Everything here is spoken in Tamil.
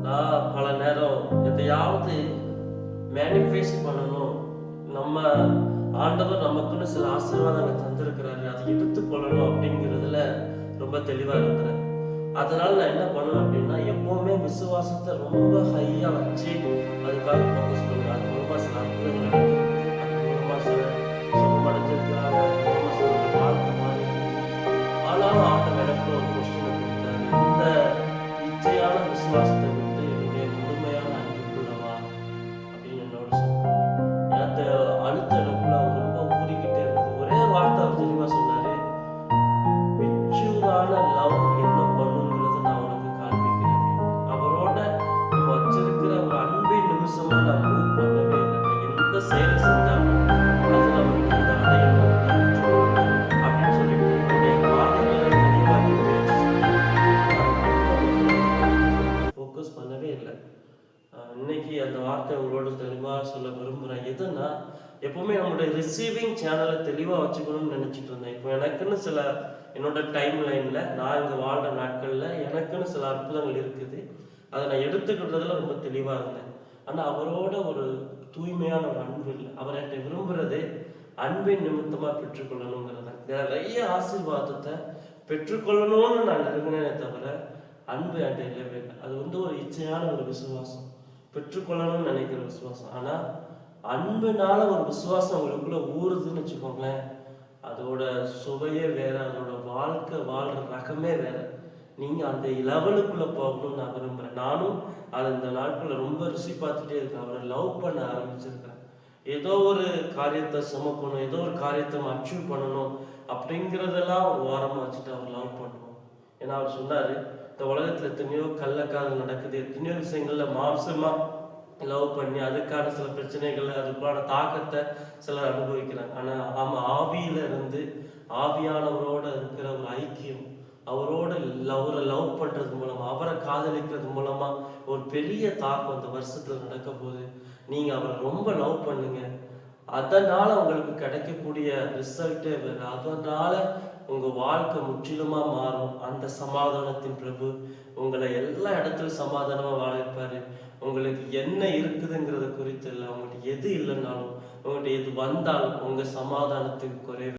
நான் பல நேரம் எதையாவது மேனிஃபெஸ்ட் பண்ணணும், நம்ம ஆண்டவர் நமக்குன்னு சில ஆசீர்வாதங்களை தந்திருக்கிறாரு, அதை எடுத்துக்கொள்ளணும் அப்படிங்கிறதுல ரொம்ப தெளிவா இருக்கிறேன். அதனால நான் என்ன பண்ணுவேன் அப்படின்னா, எப்பவுமே விசுவாசத்தை ரொம்ப ஹையா வச்சு அதுக்காக ஃபோக்கஸ் பண்ணுவேன். அது மூலமா சில அற்புதங்கள் நடந்திருக்கு, அது மூலமா சில சுகமடைஞ்சிருக்கிறாங்க, அது மூலமா சில வாழ்க்கை மாறி. ஆனாலும் ஆண்டவர் எனக்கு ஒரு கொஸ்டினை கொடுத்தாரு, இந்த இச்சையான விசுவாசத்தை விட்டு என்னுடைய முழுமையான அன்புக்குள்ளவா அப்படின்னு என்னோட சொன்னார். அந்த அழுத்தம் எனக்குள்ள ரொம்ப ஊறிக்கிட்டே இருந்தது. ஒரே ஒரு வார்த்தை அவர் தெளிவா சொன்னாரு, மெச்சூரான லவ் என்ன பண்ணுங்கிறது நான் உனக்கு காண்பிக்கிறேன். அவரோட நம்ம வச்சிருக்கிற ஒரு அன்பின் நிமிஷமா நான் மூவ் பண்ணவே இல்லை. நான் எந்த செயலை செஞ்சாலும் அது நமக்கு இதை அடையணும் அப்படின்னு சொல்லிட்டு என்னுடைய பாதைகளை தெளிவாக்கி முயற்சி ஃபோக்கஸ் பண்ணவே இல்லை. இன்னைக்கு அந்த வார்த்தை உங்களோட தெளிவாக சொல்ல விரும்புகிறேன். எதுன்னா, எப்பவுமே நம்மளுடைய ரிசீவிங் சேனலை தெளிவாக வச்சுக்கணும்னு நினச்சிட்டு இருந்தேன். இப்போ எனக்குன்னு சில என்னோட டைம் லைனில் நான் இங்கே வாழ்கிற நாட்களில் எனக்குன்னு சில அற்புதங்கள் இருக்குது. அதை நான் எடுத்துக்கிட்டதில் ரொம்ப தெளிவாக இருந்தேன். ஆனால் அவரோட ஒரு தூய்மையான ஒரு அன்பு இல்லை. அவர் என்கிட்ட விரும்புகிறதே அன்பின் நிமித்தமாக பெற்றுக்கொள்ளணுங்கிறத. நிறைய ஆசீர்வாதத்தை பெற்றுக்கொள்ளணும்னு நான் நெருங்கினேனே தவிர அன்பு என்கிட்ட இல்லவே இல்லை. அது ஒரு இச்சையான ஒரு விசுவாசம், பெற்றுக்கொள்ளணும்னு நினைக்கிற விசுவாசம். ஆனால் அன்புனால ஒரு விசுவாசம் உங்களுக்குள்ள ஊறுதுன்னு வச்சுக்கோங்களேன், அதோட சுவையே வேற, அதோட வாழ்க்கை வாழ்ற ரகமே வேற. நீங்க அந்த லெவலுக்குள்ள போகணும்னு நான் விரும்புறேன். நானும் அதை இந்த நாட்கள்ல ரொம்ப ருசி பார்த்துட்டே இருக்கேன். அவரை லவ் பண்ண ஆரம்பிச்சிருக்கேன். ஏதோ ஒரு காரியத்தை சுமக்கணும், ஏதோ ஒரு காரியத்தை அச்சீவ் பண்ணணும் அப்படிங்கிறதெல்லாம் ஒரு ஓரமா வச்சுட்டு அவர் லவ் பண்ணணும். ஏன்னா அவர் சொன்னாரு, இந்த உலகத்துல எத்தனையோ கள்ளக்காதல் நடக்குது, எத்தனையோ விஷயங்கள்ல மாம்சமா லவ் பண்ணி அதுக்கான சில பிரச்சனைகள், அதுக்கான தாக்கத்தை சிலர் அனுபவிக்கிறாங்க. ஆனா ஆவியில இருந்து ஆவியானவரோட இருக்கிற ஒரு ஐக்கியம், அவரோட அவரை லவ் பண்றது மூலமா, அவரை காதலிக்கிறது மூலமா ஒரு பெரிய தாக்கம் அந்த வருஷத்துல நடக்க போகுது. நீங்க அவரை ரொம்ப லவ் பண்ணுங்க, அதனால உங்களுக்கு கிடைக்கக்கூடிய ரிசல்ட்டே வேறு. அதனால உங்க வாழ்க்கை முற்றிலுமா மாறும். அந்த சமாதானத்தின் பிரபு உங்களை எல்லா இடத்துலையும் சமாதானமா வாழ வைப்பாரு. உங்களுக்கு என்ன இருக்குதுங்கிறத குறித்து இல்லை, உங்கள்கிட்ட எது இல்லைன்னாலும், உங்கள்கிட்ட எது வந்தாலும் உங்க சமாதானத்துக்கு குறைவு